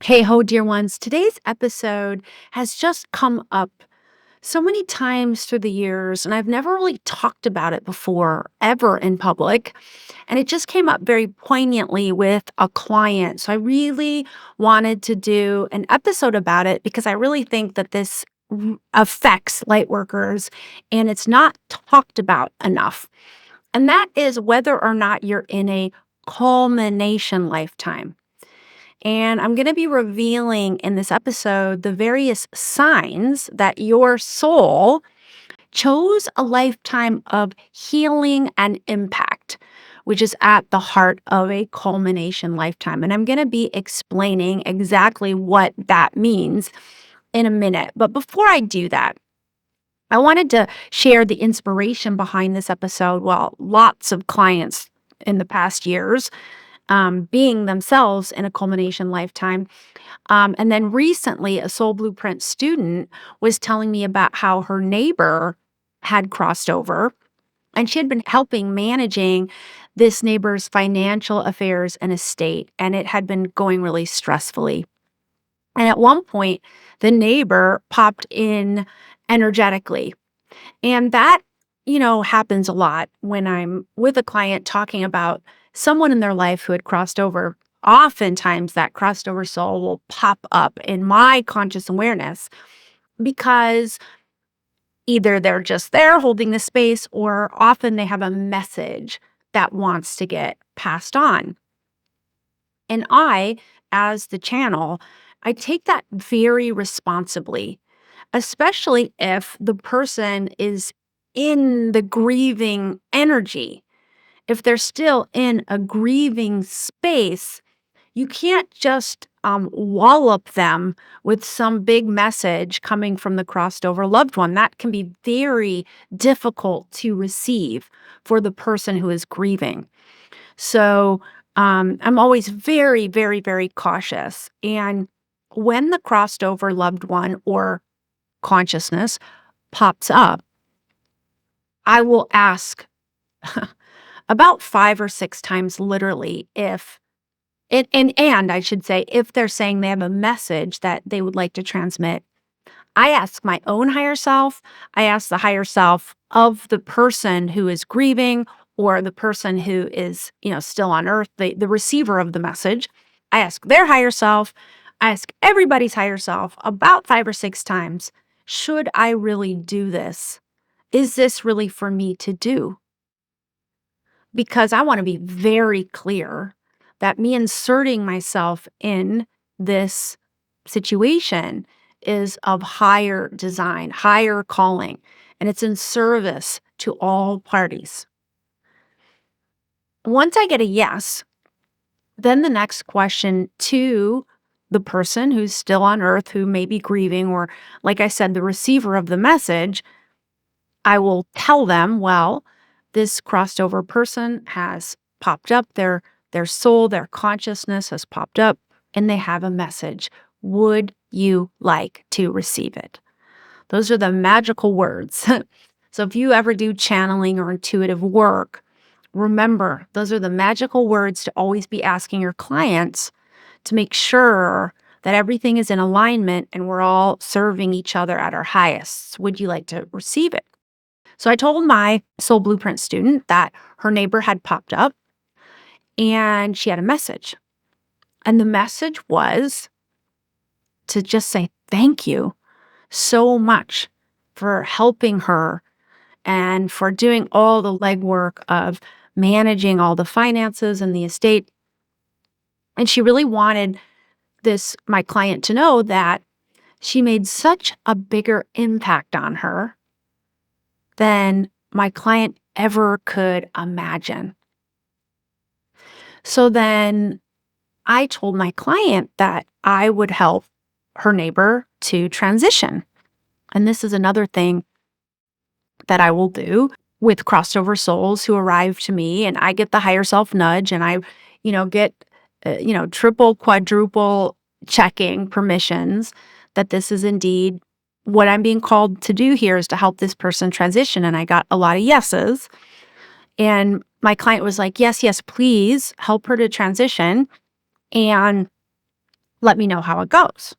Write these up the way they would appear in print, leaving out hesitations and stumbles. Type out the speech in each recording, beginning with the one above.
Hey ho, dear ones. Today's episode has just come up so many times through the years, and I've never really talked about it before, ever in public. And it just came up very poignantly with a client. So I really wanted to do an episode about it because I really think that this affects light workers and it's not talked about enough. And that is whether or not you're in a culmination lifetime. And I'm going to be revealing in this episode the various signs that your soul chose a lifetime of healing and impact, which is at the heart of a culmination lifetime. And I'm going to be explaining exactly what that means in a minute. But before I do that, I wanted to share the inspiration behind this episode. Well, lots of clients in the past years being themselves in a culmination lifetime. And then recently, a Soul Blueprint student was telling me about how her neighbor had crossed over and she had been helping managing this neighbor's financial affairs and estate, and it had been going really stressfully. And at one point, the neighbor popped in energetically. And that, happens a lot when I'm with a client talking about someone in their life who had crossed over. Oftentimes, that crossed over soul will pop up in my conscious awareness because either they're just there holding the space, or often they have a message that wants to get passed on. And I, as the channel, I take that very responsibly, especially if the person is in the grieving energy. If they're still in a grieving space, you can't just wallop them with some big message coming from the crossed over loved one. That can be very difficult to receive for the person who is grieving. So I'm always very, very, very cautious. And when the crossed over loved one or consciousness pops up, I will ask about 5 or 6 times literally if and I should say, if they're saying they have a message that they would like to transmit. I ask my own higher self, I ask the higher self of the person who is grieving or the person who is, still on earth, the receiver of the message. I ask their higher self, I ask everybody's higher self about 5 or 6 times, should I really do this? Is this really for me to do? Because I want to be very clear that me inserting myself in this situation is of higher design, higher calling, and it's in service to all parties. Once I get a yes, then the next question to the person who's still on earth, who may be grieving, or like I said, the receiver of the message, I will tell them, well, this crossed over person has popped up, their soul, their consciousness has popped up, and they have a message. Would you like to receive it? Those are the magical words. So if you ever do channeling or intuitive work, remember, those are the magical words to always be asking your clients to make sure that everything is in alignment and we're all serving each other at our highest. Would you like to receive it? So I told my Soul Blueprint student that her neighbor had popped up and she had a message. And the message was to just say thank you so much for helping her and for doing all the legwork of managing all the finances and the estate. And she really wanted my client to know that she made such a bigger impact on her than my client ever could imagine. So then I told my client that I would help her neighbor to transition. And this is another thing that I will do with crossover souls who arrive to me, and I get the higher self nudge, and I, get, triple, quadruple checking permissions that this is indeed what I'm being called to do here, is to help this person transition. And I got a lot of yeses. And my client was like, yes, yes, please help her to transition. And Let me know how it goes.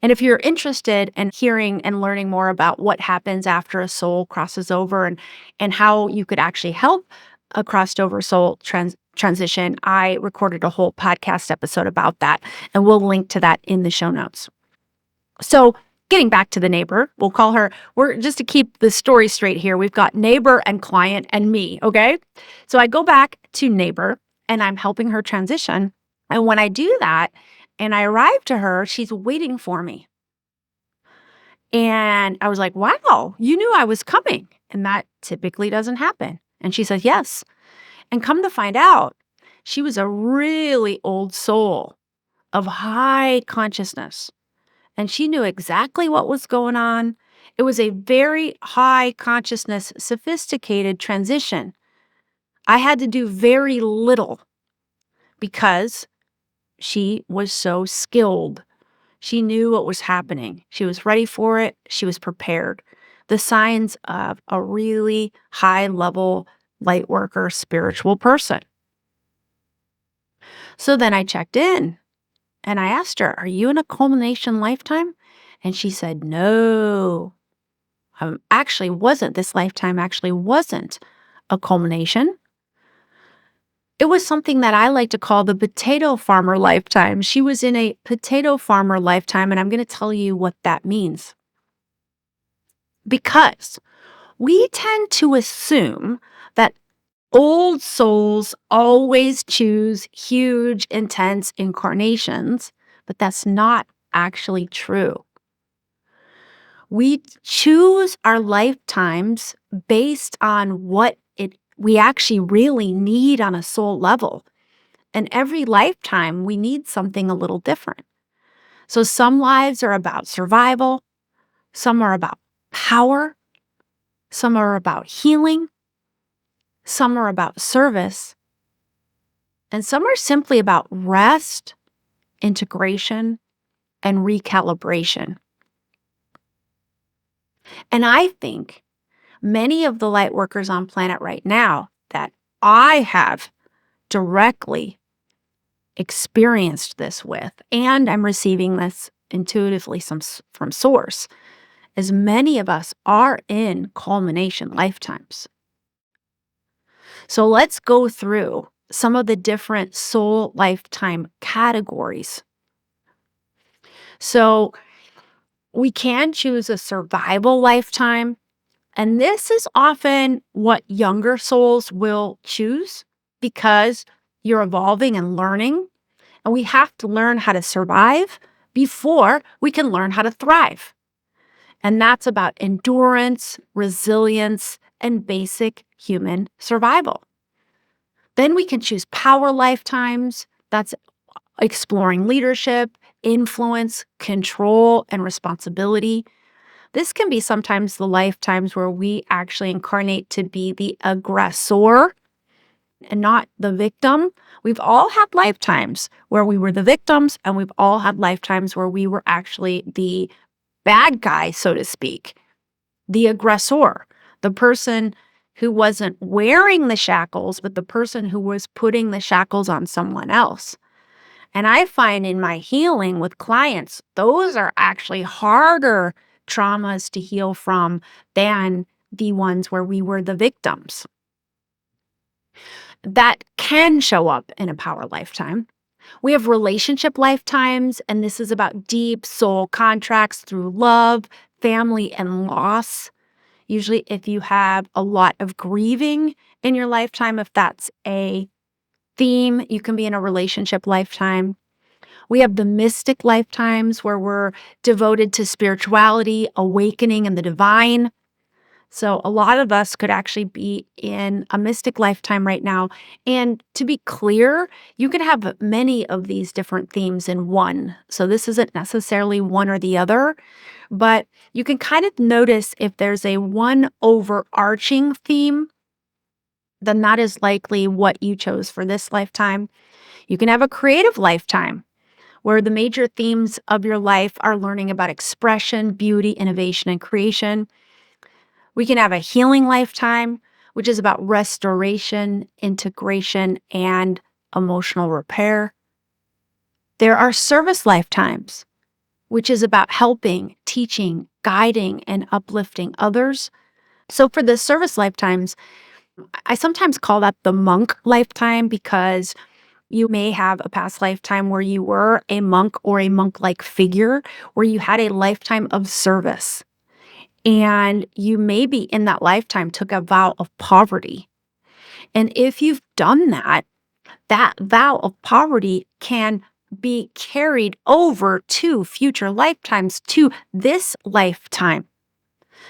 And if you're interested in hearing and learning more about what happens after a soul crosses over and how you could actually help a crossed over soul transition, I recorded a whole podcast episode about that, and we'll link to that in the show notes. So, getting back to the neighbor, we'll call her, we're just to keep the story straight here. We've got neighbor and client and me, okay? So I go back to neighbor and I'm helping her transition. And when I do that and I arrive to her, she's waiting for me. And I was like, wow, you knew I was coming. And that typically doesn't happen. And she says, yes. And come to find out, she was a really old soul of high consciousness. And she knew exactly what was going on. It was a very high consciousness, sophisticated transition. I had to do very little because she was so skilled. She knew what was happening. She was ready for it. She was prepared. The signs of a really high level light worker, spiritual person. So then I checked in and I asked her, are you in a culmination lifetime? And she said, no, actually wasn't. This lifetime actually wasn't a culmination. It was something that I like to call the potato farmer lifetime. She was in a potato farmer lifetime, and I'm going to tell you what that means. Because we tend to assume that old souls always choose huge, intense incarnations, but that's not actually true. We choose our lifetimes based on what we actually really need on a soul level. And every lifetime, we need something a little different. So some lives are about survival, some are about power, some are about healing, some are about service, and some are simply about rest, integration, and recalibration. And I think many of the light workers on planet right now that I have directly experienced this with, and I'm receiving this intuitively from source, as many of us are in culmination lifetimes. So let's go through some of the different soul lifetime categories. So we can choose a survival lifetime, and this is often what younger souls will choose because you're evolving and learning, and we have to learn how to survive before we can learn how to thrive. And that's about endurance, resilience, and basic human survival. Then we can choose power lifetimes. That's exploring leadership, influence, control, and responsibility. This can be sometimes the lifetimes where we actually incarnate to be the aggressor and not the victim. We've all had lifetimes where we were the victims, and we've all had lifetimes where we were actually the bad guy, so to speak, the aggressor, the person who wasn't wearing the shackles, but the person who was putting the shackles on someone else. And I find in my healing with clients, those are actually harder traumas to heal from than the ones where we were the victims. That can show up in a power lifetime. We have relationship lifetimes, and this is about deep soul contracts through love, family, and loss. Usually, if you have a lot of grieving in your lifetime, if that's a theme, you can be in a relationship lifetime. We have the mystic lifetimes where we're devoted to spirituality, awakening, and the divine. So a lot of us could actually be in a mystic lifetime right now. And to be clear, you can have many of these different themes in one. So this isn't necessarily one or the other, but you can kind of notice if there's a one overarching theme, then that is likely what you chose for this lifetime. You can have a creative lifetime where the major themes of your life are learning about expression, beauty, innovation, and creation. We can have a healing lifetime, which is about restoration, integration, and emotional repair. There are service lifetimes, which is about helping, teaching, guiding, and uplifting others. So for the service lifetimes, I sometimes call that the monk lifetime because you may have a past lifetime where you were a monk or a monk-like figure, where you had a lifetime of service. And you maybe in that lifetime took a vow of poverty. And if you've done that, that vow of poverty can be carried over to future lifetimes, to this lifetime.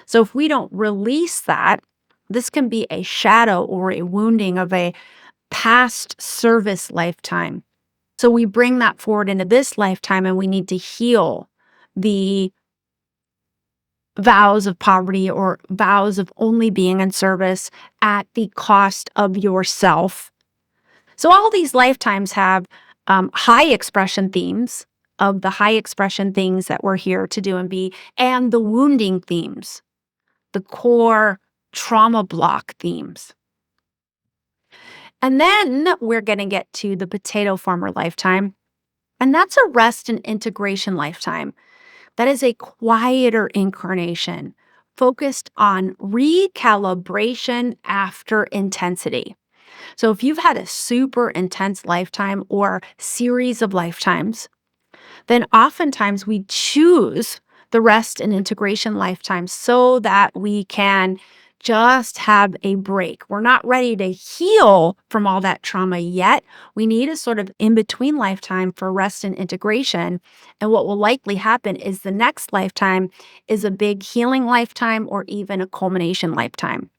So if we don't release that, this can be a shadow or a wounding of a past service lifetime. So we bring that forward into this lifetime and we need to heal the vows of poverty or vows of only being in service at the cost of yourself. So all these lifetimes have high expression themes of the high expression things that we're here to do and be, and the wounding themes, the core trauma block themes. And then we're going to get to the potato farmer lifetime. And that's a rest and integration lifetime. That is a quieter incarnation focused on recalibration after intensity. So if you've had a super intense lifetime or series of lifetimes, then oftentimes we choose the rest and integration lifetime so that we can just have a break. We're not ready to heal from all that trauma yet. We need a sort of in between lifetime for rest and integration. And what will likely happen is the next lifetime is a big healing lifetime or even a culmination lifetime.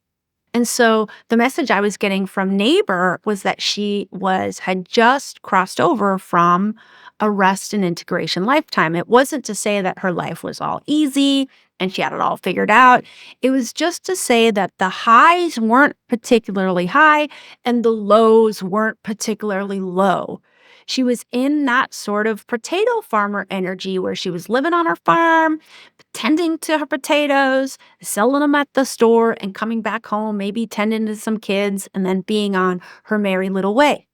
And so the message I was getting from neighbor was that she had just crossed over from a rest and integration lifetime. It wasn't to say that her life was all easy and she had it all figured out. It was just to say that the highs weren't particularly high and the lows weren't particularly low. She was in that sort of potato farmer energy where she was living on her farm, tending to her potatoes, selling them at the store, and coming back home, maybe tending to some kids, and then being on her merry little way.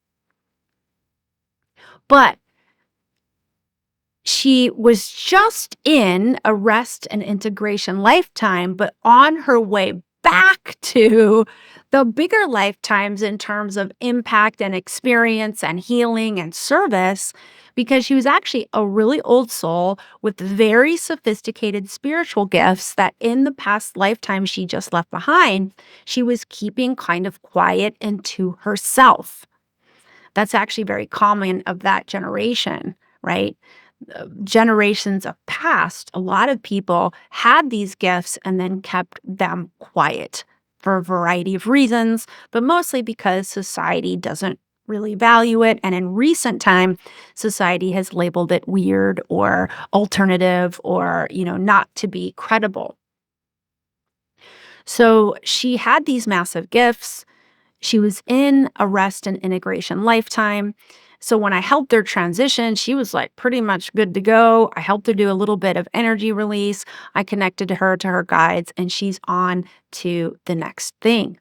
But she was just in a rest and integration lifetime, but on her way back to the bigger lifetimes in terms of impact and experience and healing and service, because she was actually a really old soul with very sophisticated spiritual gifts that in the past lifetime she just left behind, she was keeping kind of quiet and to herself. That's actually very common of that generation, right? Generations of past, a lot of people had these gifts and then kept them quiet for a variety of reasons, but mostly because society doesn't really value it. And in recent time, society has labeled it weird or alternative or, not to be credible. So she had these massive gifts. She was in a rest and integration lifetime. So when I helped her transition, she was like pretty much good to go. I helped her do a little bit of energy release. I connected to her guides, and she's on to the next thing.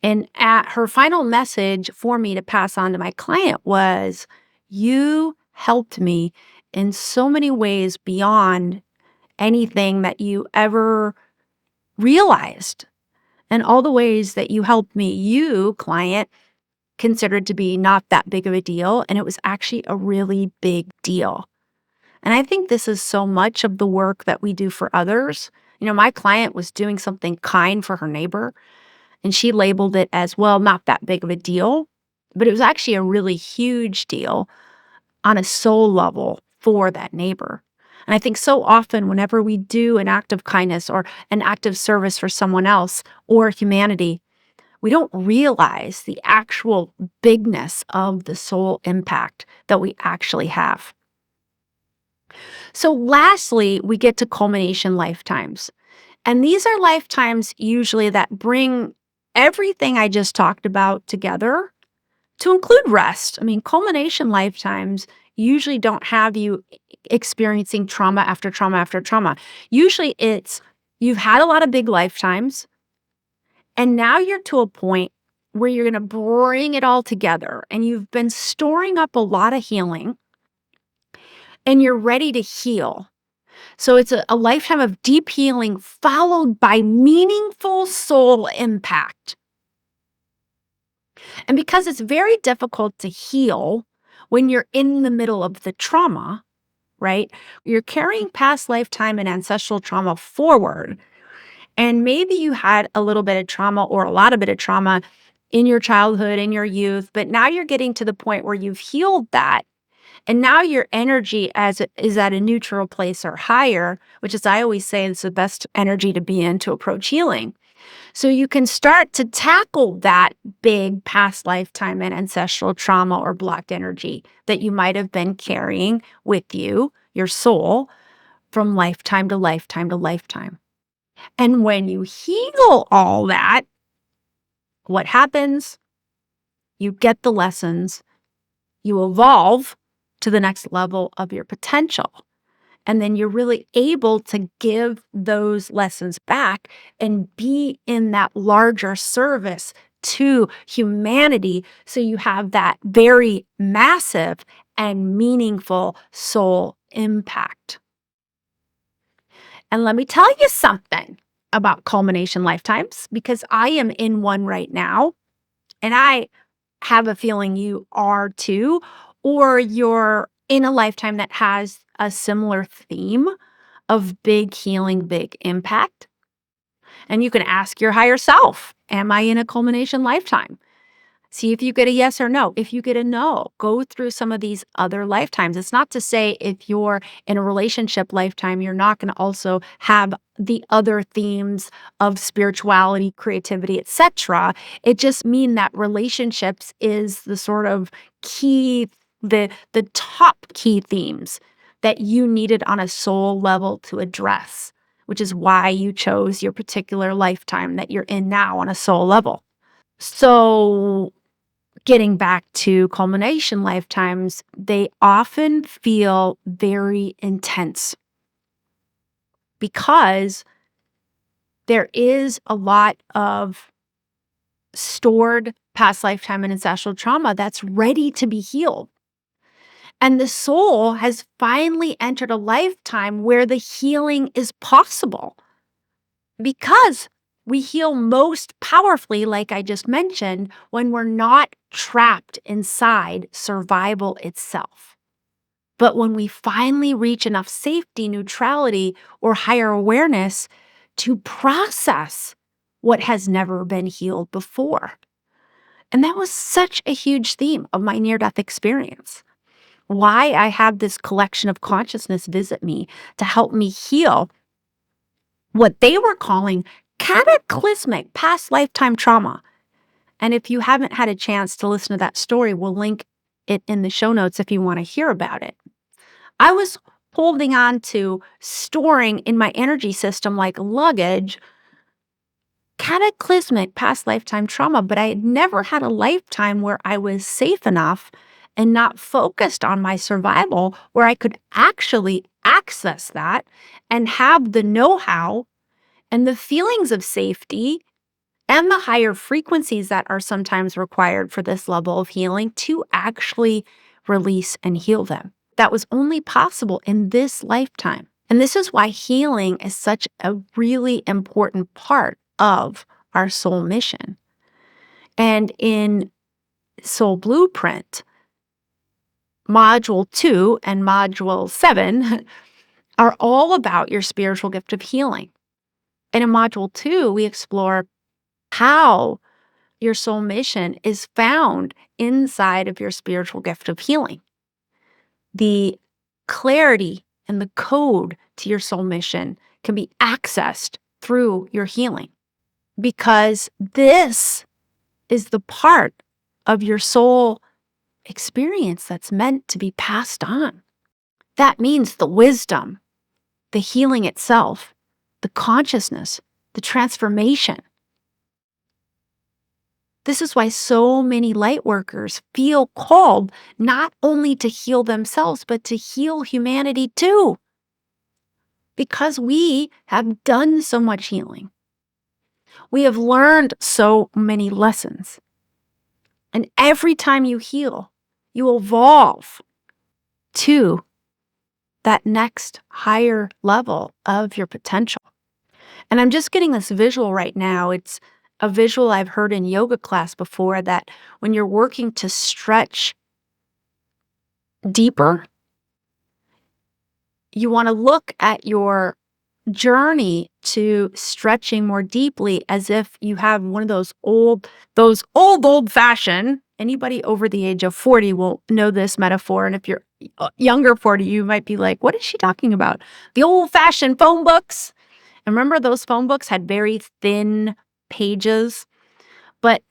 And at her final message for me to pass on to my client was, you helped me in so many ways beyond anything that you ever realized. And all the ways that you helped me, you, client, considered to be not that big of a deal. And it was actually a really big deal. And I think this is so much of the work that we do for others. My client was doing something kind for her neighbor, and she labeled it as, well, not that big of a deal. But it was actually a really huge deal on a soul level for that neighbor. And I think so often, whenever we do an act of kindness or an act of service for someone else or humanity, we don't realize the actual bigness of the soul impact that we actually have. So, lastly, we get to culmination lifetimes. And these are lifetimes usually that bring everything I just talked about together to include rest. I mean, culmination lifetimes usually don't have you experiencing trauma after trauma after trauma. Usually it's you've had a lot of big lifetimes, and now you're to a point where you're going to bring it all together, and you've been storing up a lot of healing, and you're ready to heal. So it's a lifetime of deep healing followed by meaningful soul impact. And because it's very difficult to heal when you're in the middle of the trauma, right? You're carrying past lifetime and ancestral trauma forward. And maybe you had a little bit of trauma or a lot of bit of trauma in your childhood, in your youth, but now you're getting to the point where you've healed that. And now your energy is at a neutral place or higher, which is, I always say, is the best energy to be in to approach healing. So you can start to tackle that big past lifetime and ancestral trauma or blocked energy that you might have been carrying with you, your soul, from lifetime to lifetime to lifetime. And when you heal all that, what happens? You get the lessons, you evolve to the next level of your potential. And then you're really able to give those lessons back and be in that larger service to humanity. So you have that very massive and meaningful soul impact. And let me tell you something about culmination lifetimes, because I am in one right now. And I have a feeling you are too, or you're in a lifetime that has a similar theme of big healing, big impact. And you can ask your higher self, am I in a culmination lifetime? See if you get a yes or no. If you get a no, go through some of these other lifetimes. It's not to say if you're in a relationship lifetime, you're not going to also have the other themes of spirituality, creativity, etc. It just means that relationships is the sort of key, the top key themes that you needed on a soul level to address, which is why you chose your particular lifetime that you're in now on a soul level. So getting back to culmination lifetimes, they often feel very intense because there is a lot of stored past lifetime and ancestral trauma that's ready to be healed. And the soul has finally entered a lifetime where the healing is possible because we heal most powerfully, like I just mentioned, when we're not trapped inside survival itself. But when we finally reach enough safety, neutrality, or higher awareness to process what has never been healed before. And that was such a huge theme of my near-death experience. Why I had this collection of consciousness visit me to help me heal what they were calling cataclysmic past lifetime trauma. And if you haven't had a chance to listen to that story, we'll link it in the show notes if you want to hear about it. I was holding on to storing in my energy system like luggage cataclysmic past lifetime trauma, but I had never had a lifetime where I was safe enough and not focused on my survival where I could actually access that and have the know-how and the feelings of safety and the higher frequencies that are sometimes required for this level of healing to actually release and heal them. That was only possible in this lifetime. And this is why healing is such a really important part of our soul mission. And in Soul Blueprint, Module 2 and Module 7 are all about your spiritual gift of healing. And in Module 2, we explore how your soul mission is found inside of your spiritual gift of healing. The clarity and the code to your soul mission can be accessed through your healing because this is the part of your soul experience that's meant to be passed on. That means the wisdom, the healing itself, the consciousness, the transformation. This is why so many light workers feel called not only to heal themselves, but to heal humanity too. Because we have done so much healing. We have learned so many lessons. And every time you heal, you evolve to that next higher level of your potential. And I'm just getting this visual right now. It's a visual I've heard in yoga class before, that when you're working to stretch deeper, you want to look at your journey to stretching more deeply as if you have one of those old fashioned. Anybody over the age of 40 will know this metaphor. And if you're younger 40, you might be like, what is she talking about? The old fashioned phone books. And remember, those phone books had very thin pages, but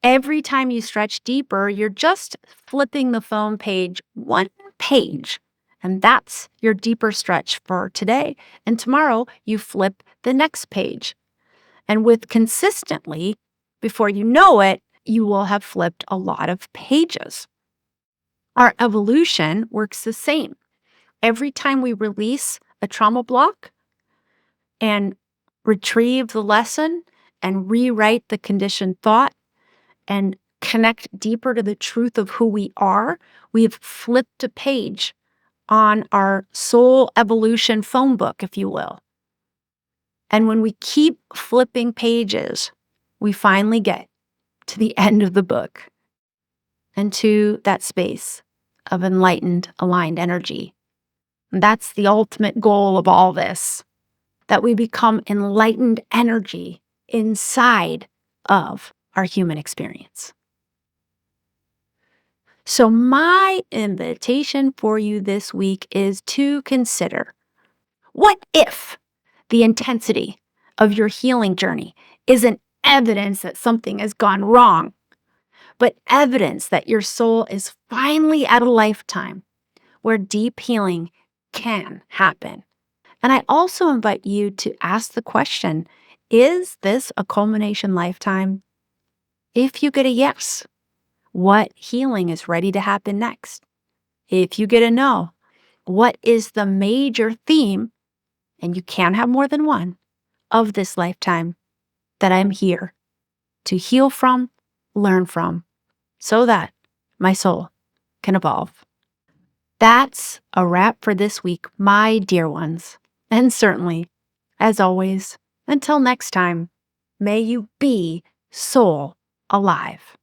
every time you stretch deeper, you're just flipping the phone page one page. And that's your deeper stretch for today. And tomorrow, you flip the next page. And with consistently, before you know it, you will have flipped a lot of pages. Our evolution works the same. Every time we release a trauma block and retrieve the lesson and rewrite the conditioned thought and connect deeper to the truth of who we are, we've flipped a page on our soul evolution phone book, if you will. And when we keep flipping pages, we finally get to the end of the book and to that space of enlightened, aligned energy. And that's the ultimate goal of all this, that we become enlightened energy inside of our human experience. So my invitation for you this week is to consider, what if the intensity of your healing journey isn't evidence that something has gone wrong, but evidence that your soul is finally at a lifetime where deep healing can happen? And I also invite you to ask the question, is this a culmination lifetime? If you get a yes, what healing is ready to happen next? If you get a no, what is the major theme, and you can have more than one, of this lifetime that I'm here to heal from, learn from, so that my soul can evolve? That's a wrap for this week, my dear ones. And certainly, as always, until next time, may you be soul alive.